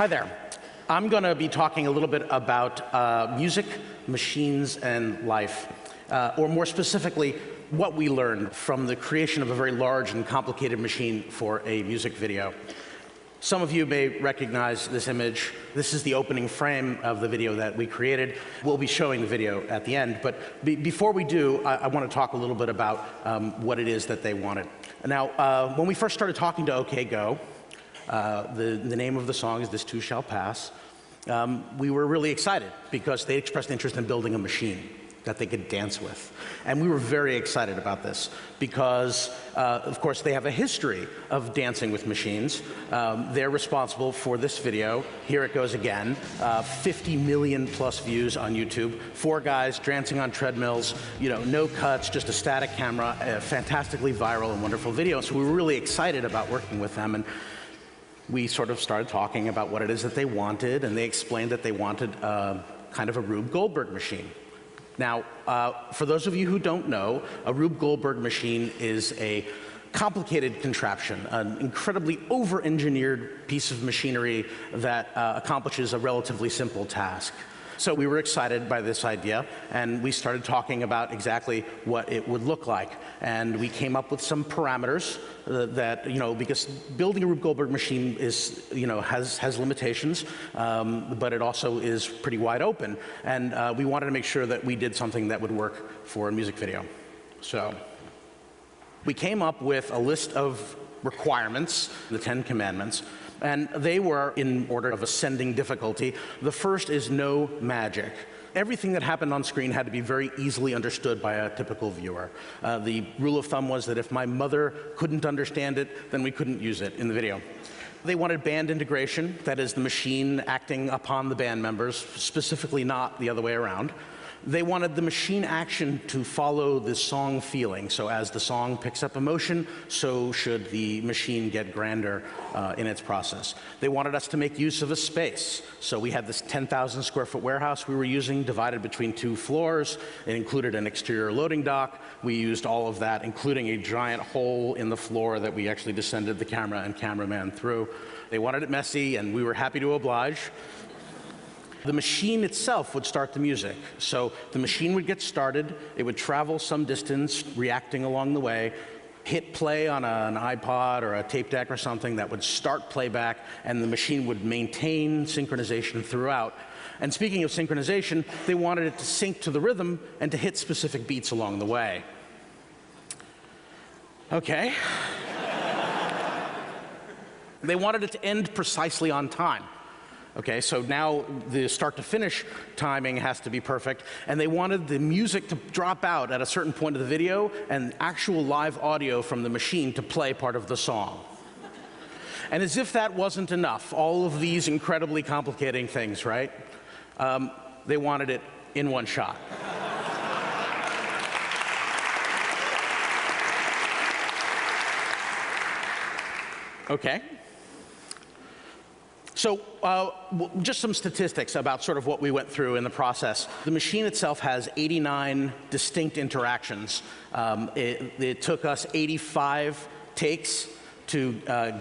Hi there. I'm going to be talking a little bit about music, machines, and life, or more specifically, what we learned from the creation of a very large and complicated machine for a music video. Some of you may recognize this image. This is the opening frame of the video that we created. We'll be showing the video at the end, but before we do, I want to talk a little bit about what it is that they wanted. Now, when we first started talking to OK Go, the name of the song is This Too Shall Pass. We were really excited because they expressed interest in building a machine that they could dance with. And we were very excited about this because, of course, they have a history of dancing with machines. They're responsible for this video. Here it goes again. 50 million plus views on YouTube. 4 guys dancing on treadmills, no cuts, just a static camera, a fantastically viral and wonderful video. So we were really excited about working with them. And we sort of started talking about what it is that they wanted, and they explained that they wanted kind of a Rube Goldberg machine. Now, for those of you who don't know, a Rube Goldberg machine is a complicated contraption, an incredibly over-engineered piece of machinery that accomplishes a relatively simple task. So we were excited by this idea, and we started talking about exactly what it would look like. And we came up with some parameters that, because building a Rube Goldberg machine is, has limitations, but it also is pretty wide open. And we wanted to make sure that we did something that would work for a music video. So we came up with a list of requirements, the 10 Commandments, and they were in order of ascending difficulty. The first is no magic. Everything that happened on screen had to be very easily understood by a typical viewer. The rule of thumb was that if my mother couldn't understand it, then we couldn't use it in the video. They wanted band integration, that is the machine acting upon the band members, specifically not the other way around. They wanted the machine action to follow the song feeling. So as the song picks up emotion, so should the machine get grander in its process. They wanted us to make use of a space. So we had this 10,000 square foot warehouse we were using, divided between 2 floors. It included an exterior loading dock. We used all of that, including a giant hole in the floor that we actually descended the camera and cameraman through. They wanted it messy, and we were happy to oblige. The machine itself would start the music. So the machine would get started, it would travel some distance, reacting along the way, hit play on an iPod or a tape deck or something that would start playback, and the machine would maintain synchronization throughout. And speaking of synchronization, they wanted it to sync to the rhythm and to hit specific beats along the way. Okay. They wanted it to end precisely on time. Okay, so now the start to finish timing has to be perfect, and they wanted the music to drop out at a certain point of the video and actual live audio from the machine to play part of the song. And as if that wasn't enough, all of these incredibly complicating things, right? They wanted it in one shot. Okay. So just some statistics about sort of what we went through in the process. The machine itself has 89 distinct interactions. It took us 85 takes to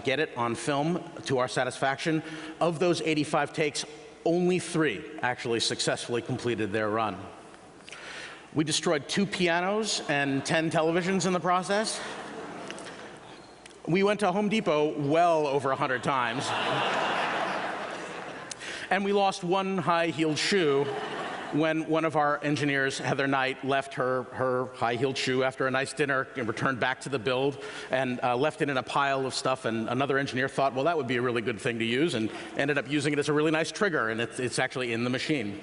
get it on film to our satisfaction. Of those 85 takes, only 3 actually successfully completed their run. We destroyed 2 pianos and 10 televisions in the process. We went to Home Depot well over 100 times. And we lost 1 high-heeled shoe when one of our engineers, Heather Knight, left her high-heeled shoe after a nice dinner and returned back to the build and left it in a pile of stuff. And another engineer thought, well, that would be a really good thing to use, and ended up using it as a really nice trigger, and it's actually in the machine.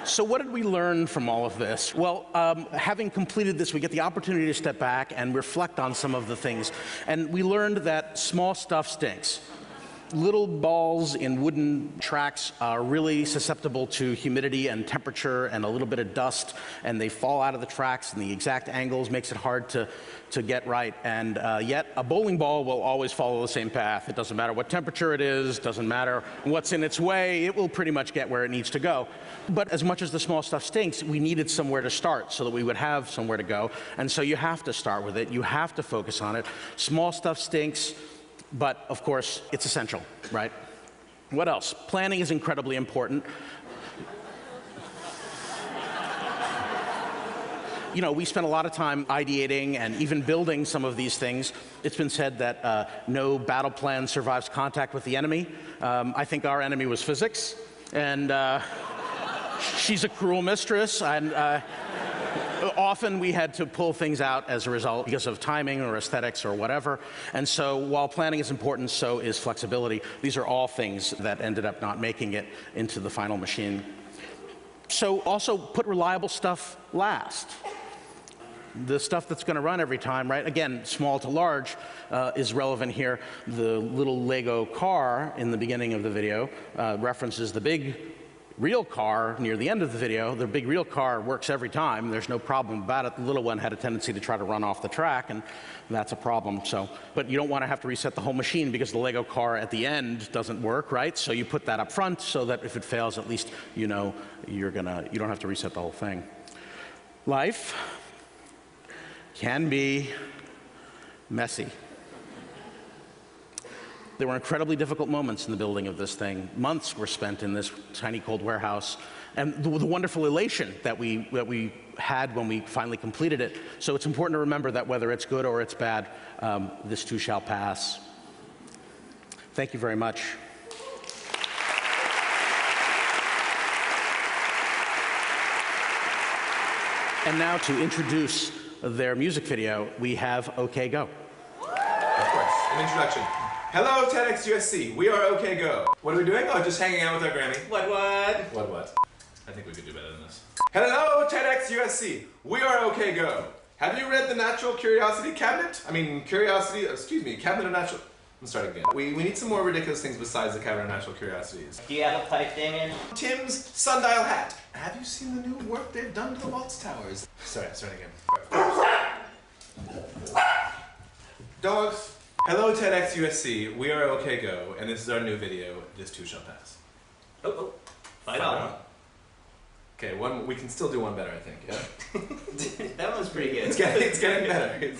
So what did we learn from all of this? Well, having completed this, we get the opportunity to step back and reflect on some of the things. And we learned that small stuff stinks. Little balls in wooden tracks are really susceptible to humidity and temperature and a little bit of dust, and they fall out of the tracks, and the exact angles makes it hard to get right. And yet, a bowling ball will always follow the same path. It doesn't matter what temperature it is, doesn't matter what's in its way, it will pretty much get where it needs to go. But as much as the small stuff stinks, we needed somewhere to start so that we would have somewhere to go. And so you have to start with it, you have to focus on it. Small stuff stinks, but of course, it's essential, right? What else? Planning is incredibly important. You know, we spent a lot of time ideating and even building some of these things. It's been said that no battle plan survives contact with the enemy. I think our enemy was physics, and she's a cruel mistress, and often we had to pull things out as a result because of timing or aesthetics or whatever. And so while planning is important, so is flexibility. These are all things that ended up not making it into the final machine. So also put reliable stuff last. The stuff that's going to run every time, right? Again, small to large is relevant here. The little Lego car in the beginning of the video references the big real car near the end of the video. The big real car works every time. There's no problem about it. The little one had a tendency to try to run off the track, and that's a problem. So, but you don't want to have to reset the whole machine because the Lego car at the end doesn't work, right? So you put that up front so that if it fails, at least you know you don't have to reset the whole thing. Life can be messy. There were incredibly difficult moments in the building of this thing. Months were spent in this tiny cold warehouse, and the wonderful elation that we had when we finally completed it. So it's important to remember that whether it's good or it's bad, this too shall pass. Thank you very much. And now to introduce their music video, we have OK Go. Of course, an introduction. Hello, TEDx USC. We are OK Go. What are we doing? Oh, just hanging out with our Grammy. What? What? I think we could do better than this. Hello, TEDx USC. We are OK Go. Have you read the Natural Curiosity Cabinet? Cabinet of Natural... Let's start again. We need some more ridiculous things besides the Cabinet of Natural Curiosities. Do you have a pipe, Damien? Tim's sundial hat. Have you seen the new work they've done to the Watts Towers? Sorry, start again. Dogs. Hello, TEDx USC. We are OK Go, and this is our new video. This too shall pass. Oh. Fight on. Okay, we can still do one better, I think. Yeah. That one's pretty good. It's getting better.